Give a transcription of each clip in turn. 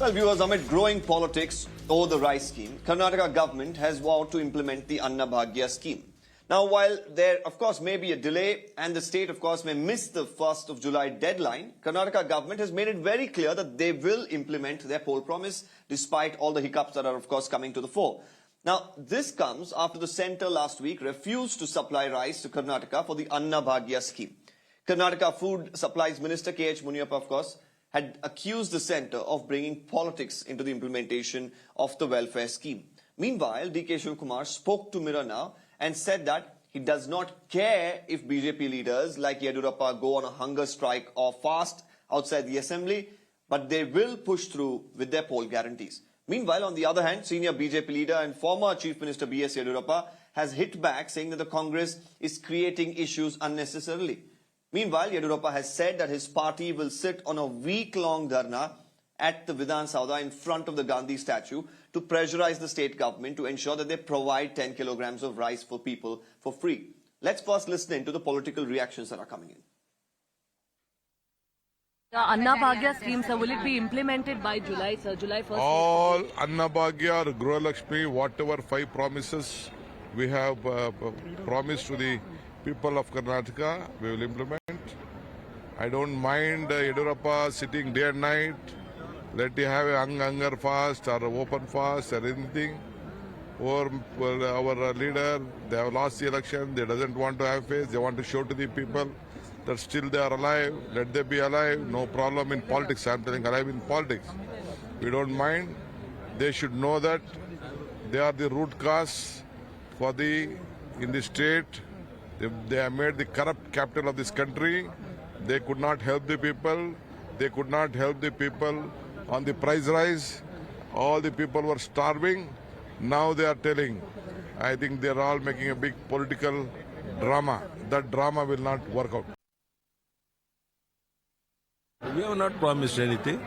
Well, viewers, amid growing politics over the rice scheme, Karnataka government has vowed to implement the Anna Bhagya scheme. Now, while there, of course, may be a delay and the state, of course, may miss the 1st of July deadline, Karnataka government has made it very clear that they will implement their poll promise despite all the hiccups that are, of course, coming to the fore. Now, this comes after the centre last week refused to supply rice to Karnataka for the Anna Bhagya scheme. Karnataka Food Supplies Minister K.H. Muniyappa, of course, had accused the centre of bringing politics into the implementation of the welfare scheme. Meanwhile, D.K. Shivkumar spoke to Mirror Now and said that he does not care if BJP leaders like Yediyurappa go on a hunger strike or fast outside the assembly, but they will push through with their poll guarantees. Meanwhile, on the other hand, senior BJP leader and former Chief Minister B.S. Yediyurappa has hit back, saying that the Congress is creating issues unnecessarily. Meanwhile, Yediyurappa has said that his party will sit on a week-long dharna at the Vidhan Sauda in front of the Gandhi statue to pressurize the state government to ensure that they provide 10 kilograms of rice for people for free. Let's first listen in to the political reactions that are coming in. The Anna Bhagya scheme, sir, will it be implemented by July, sir? July 1st? All Anna Bhagya or Gru Lakshmi, whatever 5 promises we have promised to the people of Karnataka, we will implement. I don't mind Yediyurappa sitting day and night. Let him have a hunger fast or open fast or anything. Or our leader, they have lost the election. They doesn't want to have face. They want to show to the people that still they are alive. Let them be alive. No problem in politics. I'm telling alive in politics. We don't mind. They should know that they are the root cause for in the state. They have made the corrupt capital of this country. They could not help the people. They could not help the people on the price rise. All the people were starving. Now they are telling. I think they are all making a big political drama. That drama will not work out. We have not promised anything.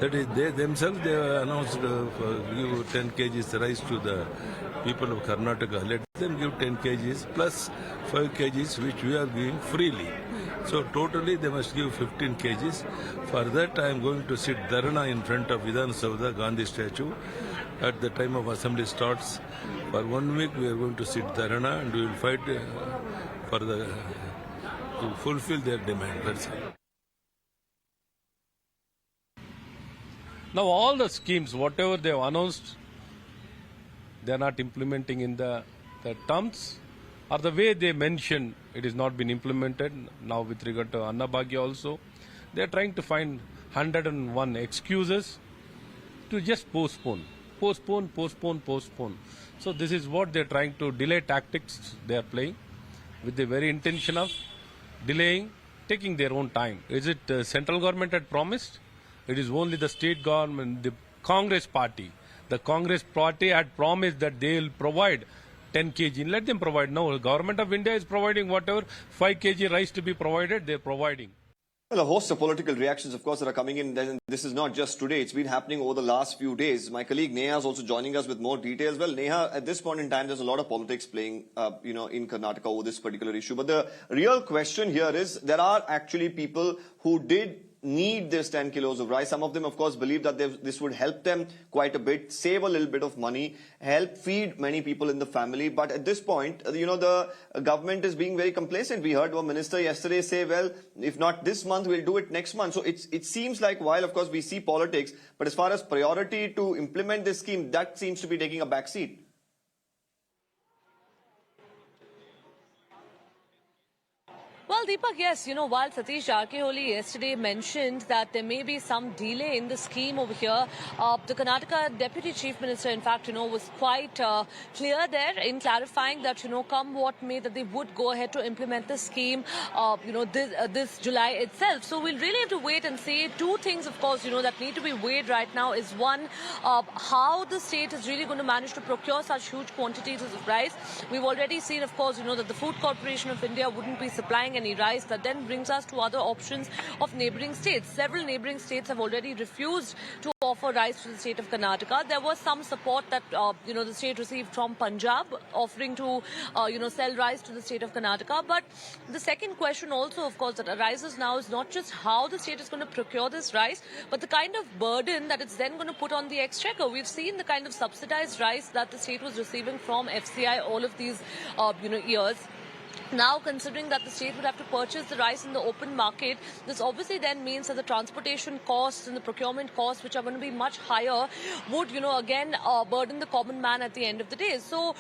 That is, they themselves they announced give 10 kgs rice to the people of Karnataka. Let them give 10 kgs plus 5 kgs which we are giving freely. So totally they must give 15 kgs. For that I am going to sit dharna in front of Vidhan Sauda Gandhi statue at the time of assembly starts. For 1 week we are going to sit dharna and we will fight to fulfill their demand. That's all. Now all the schemes, whatever they have announced, they are not implementing in the terms or the way they mentioned. It has not been implemented. Now with regard to Anna Bhagya also, they are trying to find 101 excuses to just postpone. So this is what they are trying to delay tactics they are playing with the very intention of delaying, taking their own time. Is it central government had promised? It is only the state government, the Congress party. The Congress party had promised that they will provide 10 kg. Let them provide. No, the government of India is providing whatever 5 kg rice to be provided, they are providing. Well, a host of political reactions, of course, that are coming in. This is not just today. It's been happening over the last few days. My colleague Neha is also joining us with more details. Well, Neha, at this point in time, there's a lot of politics playing, in Karnataka over this particular issue. But the real question here is there are actually people who did need this 10 kilos of rice. Some of them, of course, believe that this would help them quite a bit, save a little bit of money, help feed many people in the family. But at this point, the government is being very complacent. We heard one minister yesterday say, well, if not this month, we'll do it next month. So it seems like while, of course, we see politics, but as far as priority to implement this scheme, that seems to be taking a back seat. Well, Deepak, yes, while Satish Jarkeholi yesterday mentioned that there may be some delay in the scheme over here, the Karnataka Deputy Chief Minister, in fact, was quite clear there in clarifying that, come what may, that they would go ahead to implement the scheme, this July itself. So we'll really have to wait and see. 2 things, of course, that need to be weighed right now is one, how the state is really going to manage to procure such huge quantities of rice. We've already seen, of course, that the Food Corporation of India wouldn't be supplying any rice. That then brings us to other options of neighbouring states. Several neighbouring states have already refused to offer rice to the state of Karnataka. There was some support that the state received from Punjab, offering to sell rice to the state of Karnataka. But the second question also, of course, that arises now is not just how the state is going to procure this rice, but the kind of burden that it's then going to put on the exchequer. We've seen the kind of subsidized rice that the state was receiving from FCI all of these years. Now, considering that the state would have to purchase the rice in the open market, this obviously then means that the transportation costs and the procurement costs, which are going to be much higher, would, again burden the common man at the end of the day. So,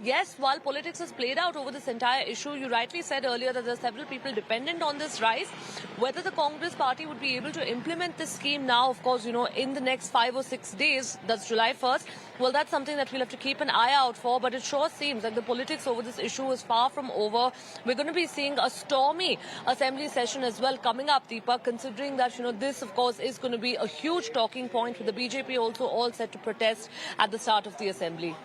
yes, while politics has played out over this entire issue, you rightly said earlier that there are several people dependent on this rice. Whether the Congress party would be able to implement this scheme now, of course, in the next 5 or 6 days, that's July 1st, well, that's something that we'll have to keep an eye out for. But it sure seems like the politics over this issue is far from over. We're going to be seeing a stormy assembly session as well coming up, Deepak, considering that, this, of course, is going to be a huge talking point with the BJP also all set to protest at the start of the assembly.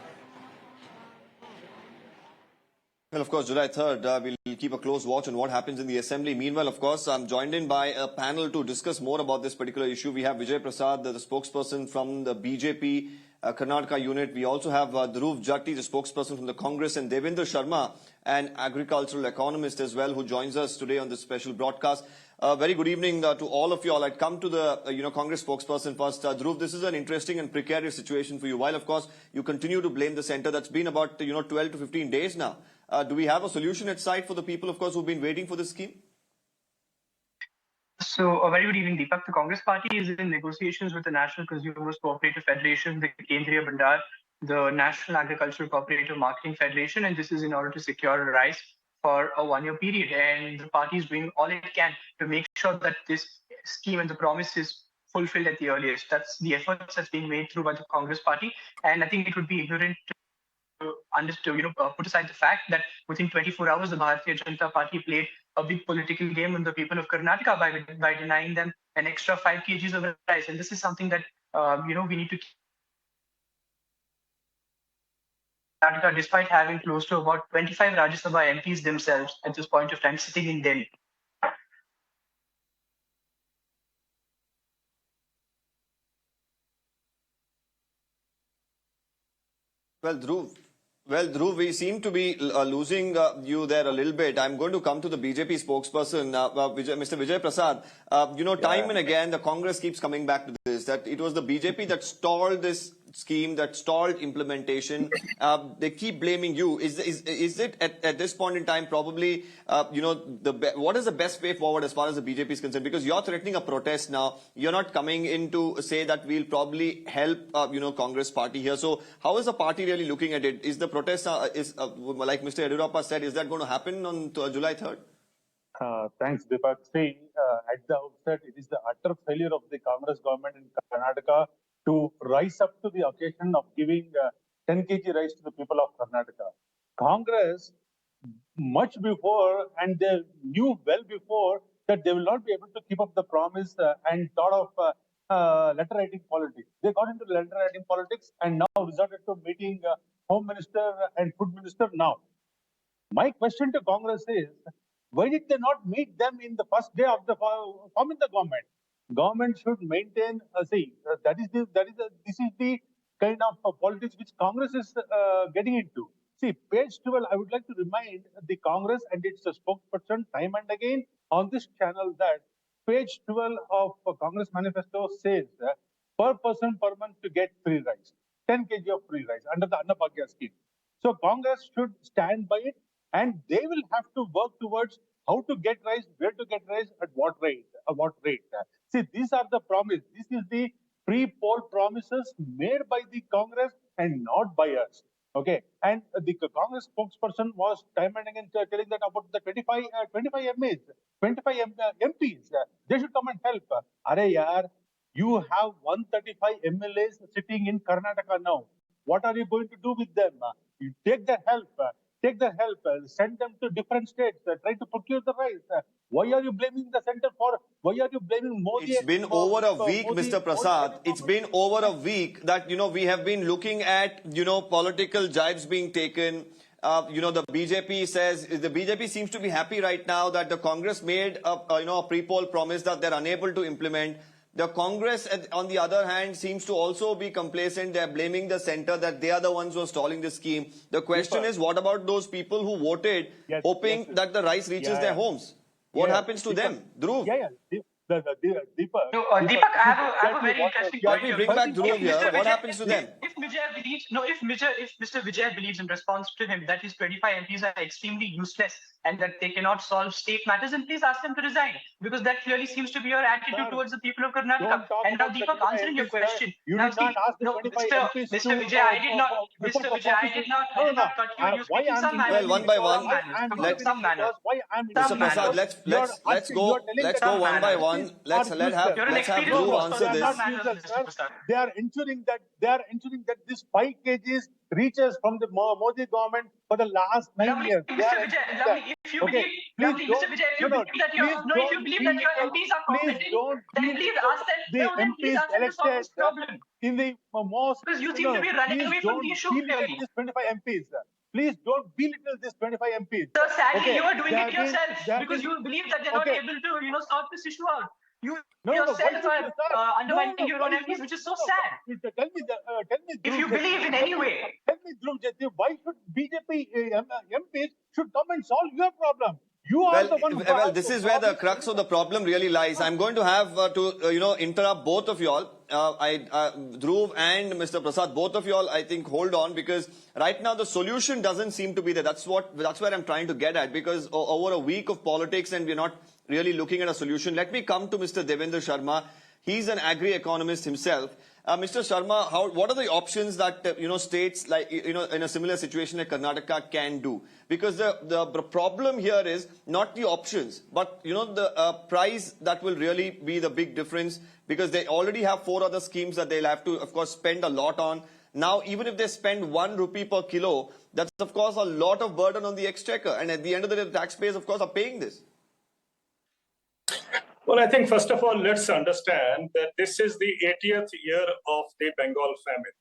Well, of course, July 3rd, we'll keep a close watch on what happens in the assembly. Meanwhile, of course, I'm joined in by a panel to discuss more about this particular issue. We have Vijay Prasad, the spokesperson from the BJP Karnataka unit. We also have Dhruv Jatti, the spokesperson from the Congress, and Devinder Sharma, an agricultural economist as well, who joins us today on this special broadcast. Very good evening to all of you all. I'd come to the Congress spokesperson first. Dhruv, this is an interesting and precarious situation for you. While, of course, you continue to blame the centre, that's been about 12 to 15 days now. Do we have a solution at sight for the people, of course, who've been waiting for this scheme? So, a very good evening, Deepak. The Congress party is in negotiations with the National Consumers Cooperative Federation, the Kendriya Bhandar, the National Agricultural Cooperative Marketing Federation, and this is in order to secure a rice for a one-year period. And the party is doing all it can to make sure that this scheme and the promise is fulfilled at the earliest. That's the efforts that's being made through by the Congress party. And I think it would be ignorant to put aside the fact that within 24 hours, the Bharatiya Janata Party played a big political game on the people of Karnataka by denying them an extra 5 kgs of rice. And this is something that, we need to keep. Karnataka, despite having close to about 25 Rajya Sabha MPs themselves at this point of time sitting in Delhi. Well, Dhruv, we seem to be losing you there a little bit. I'm going to come to the BJP spokesperson, Mr. Vijay Prasad. Time and again, the Congress keeps coming back to this, that it was the BJP that stalled this scheme, that stalled implementation. They keep blaming you. Is it at this point in time probably, what is the best way forward as far as the BJP is concerned? Because you're threatening a protest now. You're not coming in to say that we'll probably help, Congress party here. So how is the party really looking at it? Is the protest, like Mr. Yediyurappa said, is that going to happen on July 3rd? Thanks, Deepak. See, at the outset, it is the utter failure of the Congress government in Karnataka to rise up to the occasion of giving 10 kg rice to the people of Karnataka. Congress, much before, and they knew well before that they will not be able to keep up the promise and thought of letter writing politics. They got into letter writing politics and now resorted to meeting Home Minister and Food Minister now. My question to Congress is, why did they not meet them in the first day of the forming the government? Government should maintain. This is the kind of politics which Congress is getting into. See, page 12. I would like to remind the Congress and its spokesperson time and again on this channel that page 12 of Congress manifesto says per person per month to get free rice, 10 kg of free rice under the Anna Bhagya scheme. So Congress should stand by it. And they will have to work towards how to get rice, where to get rice, at what rate. See, these are the promises. This is the pre-poll promises made by the Congress and not by us. Okay. And the Congress spokesperson was time and again telling that about the 25 MPs. They should come and help. Arey yaar, you have 135 MLAs sitting in Karnataka now. What are you going to do with them? You take their help. Send them to different states, try to procure the rice. Why are you blaming the center for? Why are you blaming Modi? It's been over a week, Mr. Prasad. It's been over a week that, we have been looking at, political jibes being taken. The BJP seems to be happy right now that the Congress made a pre-poll promise that they're unable to implement. The Congress, on the other hand, seems to also be complacent. They're blaming the centre that they are the ones who are stalling the scheme. The question is, what about those people who voted hoping that the rice reaches their homes? What happens to them? Dhruv? Deepak. No, Deepak, I have a very interesting point. Let me bring back Dhruv here. What happens to them? If Mr. Vijay believes in response to him that his 25 MPs are extremely useless and that they cannot solve state matters, then please ask them to resign, because that clearly seems to be your attitude towards the people of Karnataka. And now, Deepak, answering your question. Now, see, Mr. Vijay, I did not cut you. You speak in some manner. Well, one by one. Some manner. Mr. Prasad, let's go one by one. Let's have Dhruv answer this. They are ensuring that this 5 kgs reaches from the Modi government for the last 9 years. If you believe that your MPs are competent, then please ask them to solve this problem. In the most, because you seem to be running away from the issue clearly. This 25 MPs. Please don't belittle this 25 MPs. So sadly, you are doing it yourself because you believe that they're not able to sort this issue out. You yourself are undermining your own MPs, which is so sad. Tell me, if you believe in any way. Tell me, Dhruv, why should BJP MPs should come and solve your problem? You are the one. Well, this is where the crux of the problem really lies. I'm going to have to interrupt both of you all. Dhruv and Mr. Prasad, both of you all, I think, hold on, because right now the solution doesn't seem to be there. That's where I'm trying to get at, because over a week of politics and we're not really looking at a solution. Let me come to Mr. Devinder Sharma. He's an agri-economist himself. Mr. Sharma, what are the options that states like in a similar situation like Karnataka can do? Because the problem here is not the options, but the price that will really be the big difference, because they already have 4 other schemes that they'll have to, of course, spend a lot on. Now, even if they spend 1 rupee per kilo, that's of course a lot of burden on the exchequer, and at the end of the day, the taxpayers, of course, are paying this. Well, I think first of all, let's understand that this is the 80th year of the Bengal famine.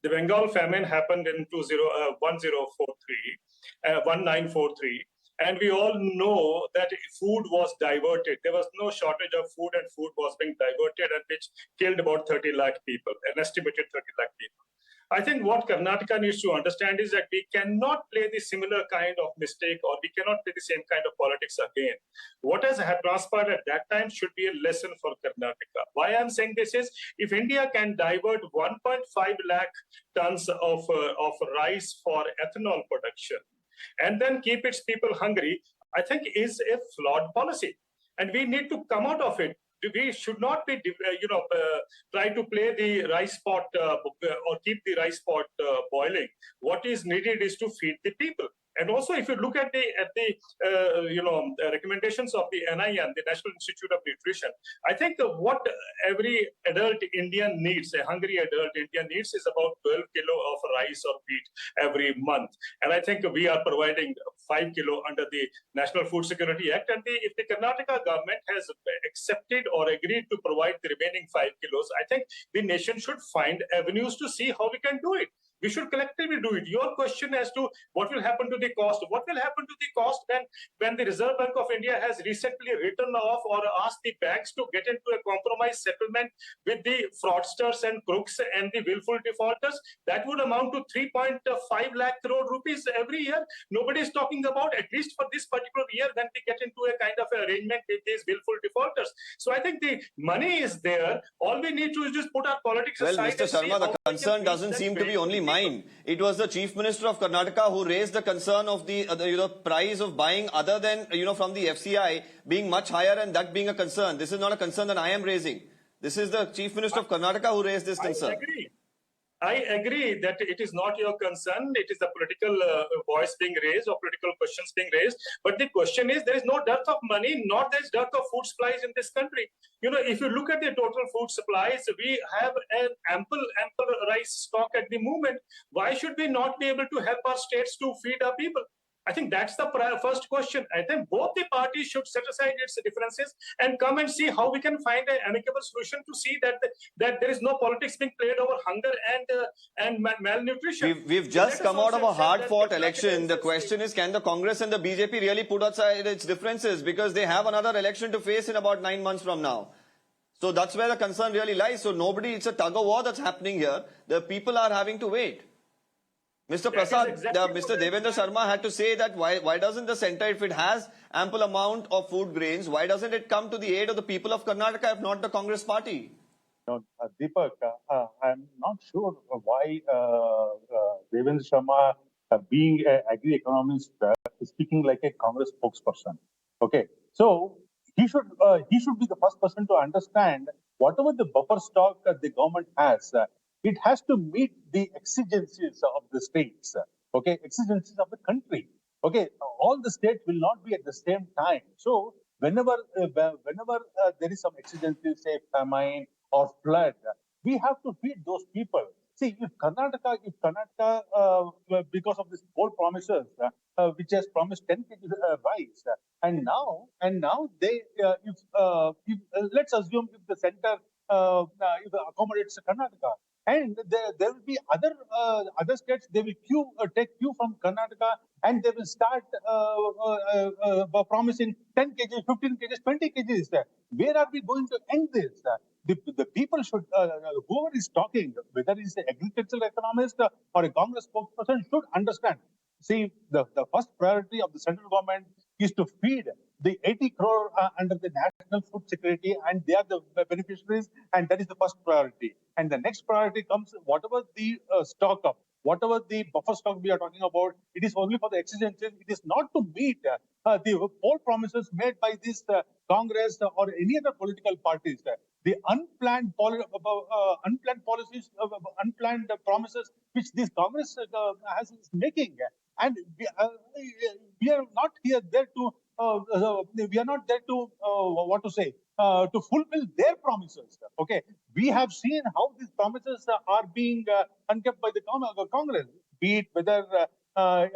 The Bengal famine happened in 1943, and we all know that food was diverted. There was no shortage of food, and food was being diverted, and which killed about 30 lakh people, an estimated 30 lakh people. I think what Karnataka needs to understand is that we cannot play the similar kind of mistake, or we cannot play the same kind of politics again. What has transpired at that time should be a lesson for Karnataka. Why I'm saying this is, if India can divert 1.5 lakh tons of rice for ethanol production and then keep its people hungry, I think is a flawed policy. And we need to come out of it. We should not be, try to play the rice pot or keep the rice pot boiling. What is needed is to feed the people. And also, if you look at the recommendations of the NIN, the National Institute of Nutrition, I think what every adult Indian needs, a hungry adult Indian needs, is about 12 kilo of rice or wheat every month. And I think we are providing 5 kilo under the National Food Security Act. And if the Karnataka government has accepted or agreed to provide the remaining 5 kilos, I think the nation should find avenues to see how we can do it. We should collectively do it. Your question as to what will happen to the cost. What will happen to the cost when the Reserve Bank of India has recently written off or asked the banks to get into a compromise settlement with the fraudsters and crooks and the willful defaulters? That would amount to 3.5 lakh crore rupees every year. Nobody is talking about, at least for this particular year, when we get into a kind of arrangement with these willful defaulters. So I think the money is there. All we need to is just put our politics aside. Well, Mr. Sharma, the concern doesn't seem to be only mine. It was the Chief Minister of Karnataka who raised the concern of the price of buying other than from the FCI being much higher, and that being a concern. This is not a concern that I am raising. This is the Chief Minister of Karnataka who raised this concern. I agree that it is not your concern. It is the political voice being raised or political questions being raised. But the question is, there is no dearth of money, nor there is dearth of food supplies in this country. If you look at the total food supplies, we have an ample rice stock at the moment. Why should we not be able to help our states to feed our people? I think that's the first question. I think both the parties should set aside its differences and come and see how we can find an amicable solution to see that there is no politics being played over hunger and malnutrition. We've just come out of a hard-fought election. The question is, can the Congress and the BJP really put aside its differences, because they have another election to face in about 9 months from now? So that's where the concern really lies. So it's a tug of war that's happening here. The people are having to wait. Mr. Prasad, Mr. Devinder Sharma had to say that why doesn't the centre, if it has ample amount of food grains, why doesn't it come to the aid of the people of Karnataka, if not the Congress party? No, Deepak, I'm not sure why Devinder Sharma, being an agri-economist, is speaking like a Congress spokesperson. Okay, so he should be the first person to understand whatever the buffer stock the government has, it has to meet the exigencies of the states. Okay, exigencies of the country. Okay, all the states will not be at the same time. So whenever there is some exigency, say famine or flood, we have to feed those people. See, if Karnataka, because of these bold promises, which has promised 10 kg rice, and now they, let's assume if the center if accommodates Karnataka, and there will be other states, they will take cue from Karnataka, and they will start promising 10 kg, 15 kg, 20 kg. Where are we going to end this? The people should, whoever is talking, whether it's an agricultural economist or a Congress spokesperson, should understand. See, the first priority of the central government is to feed the 80 crore under the national food security, and they are the beneficiaries, and that is the first priority. And the next priority comes whatever the stock of, whatever the buffer stock we are talking about, it is only for the exigencies. It is not to meet the bold promises made by this Congress or any other political parties. The unplanned policies, unplanned promises which this Congress is making, and we are not there to. We are not there to to fulfill their promises. Okay, we have seen how these promises are being unkept by the Congress. Be it whether the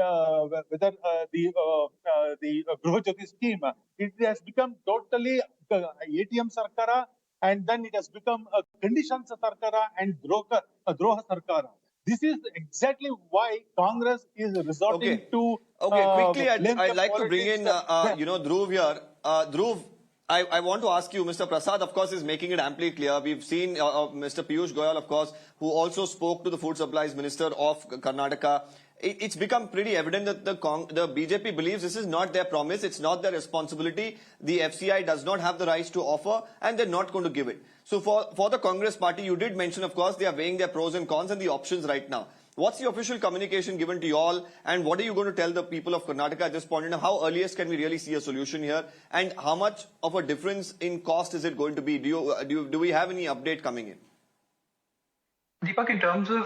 Gruha Jyoti scheme, it has become totally ATM Sarkara, and then it has become a conditions Sarkara and Droha Sarkara. This is exactly why Congress is resorting to. Okay, quickly, I'd like to bring in, Dhruv here. Dhruv, I want to ask you, Mr. Prasad, of course, is making it amply clear. We've seen Mr. Piyush Goyal, of course, who also spoke to the Food Supplies Minister of Karnataka. It's become pretty evident that the BJP believes this is not their promise, it's not their responsibility. The FCI does not have the rights to offer, and they're not going to give it. So for the Congress party, you did mention, of course, they are weighing their pros and cons and the options right now. What's the official communication given to you all, and what are you going to tell the people of Karnataka at this point in time? How earliest can we really see a solution here, and how much of a difference in cost is it going to be? Do we have any update coming in? Deepak, in terms of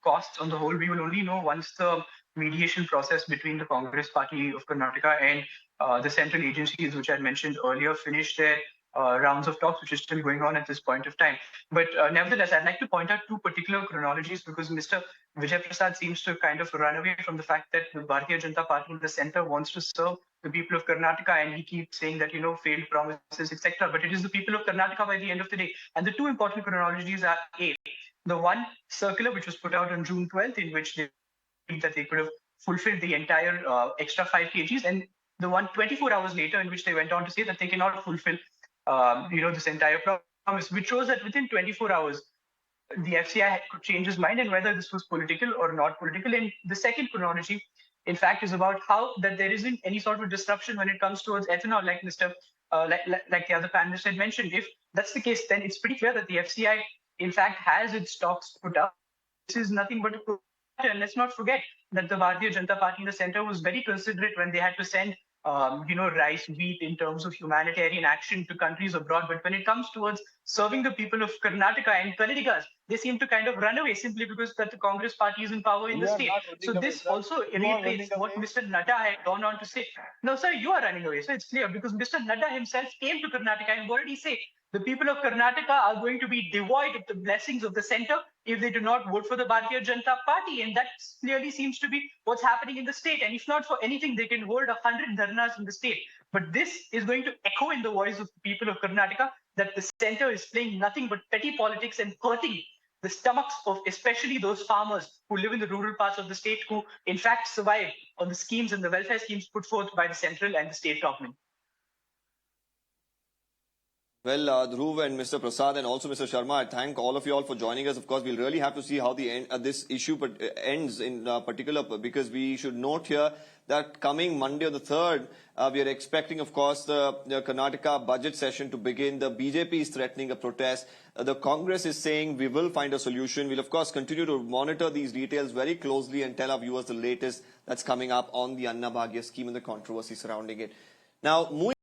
costs on the whole, we will only know once the mediation process between the Congress party of Karnataka and the central agencies, which I mentioned earlier, finish their rounds of talks, which is still going on at this point of time. But nevertheless, I'd like to point out two particular chronologies, because Mr. Vijay Prasad seems to kind of run away from the fact that the Bharatiya Janata Party in the center wants to serve the people of Karnataka, and he keeps saying that, failed promises, etc. But it is the people of Karnataka by the end of the day. And the two important chronologies are A, the one circular which was put out on June 12th, in which they think that they could have fulfilled the entire extra 5 kgs, and the one 24 hours later, in which they went on to say that they cannot fulfill this entire promise, which shows that within 24 hours, the FCI could change his mind and whether this was political or not political. And the second chronology, in fact, is about how that there isn't any sort of disruption when it comes towards ethanol, like like the other panelists had mentioned. If that's the case, then it's pretty clear that the FCI, in fact, has its stocks put up. This is nothing but a. And let's not forget that the Bharatiya Janata Party in the center was very considerate when they had to send rice, wheat in terms of humanitarian action to countries abroad. But when it comes towards serving the people of Karnataka and Kannadigas, they seem to kind of run away simply because that the Congress party is in power in the state. So this also reiterates what Mr. Nadda had gone on to say. No, sir, you are running away. So it's clear because Mr. Nadda himself came to Karnataka and what did he say? The people of Karnataka are going to be devoid of the blessings of the center if they do not vote for the Bharatiya Janata Party. And that clearly seems to be what's happening in the state. And if not for anything, they can hold 100 dharnas in the state. But this is going to echo in the voice of the people of Karnataka that the center is playing nothing but petty politics and hurting the stomachs of especially those farmers who live in the rural parts of the state, who in fact survive on the schemes and the welfare schemes put forth by the central and the state government. Well, Dhruv and Mr. Prasad and also Mr. Sharma, I thank all of you all for joining us. Of course, we'll really have to see how this issue ends in particular, because we should note here that coming Monday on the 3rd, we are expecting, of course, the Karnataka budget session to begin. The BJP is threatening a protest. The Congress is saying we will find a solution. We'll, of course, continue to monitor these details very closely and tell our viewers the latest that's coming up on the Anna Bhagya scheme and the controversy surrounding it. Now, moving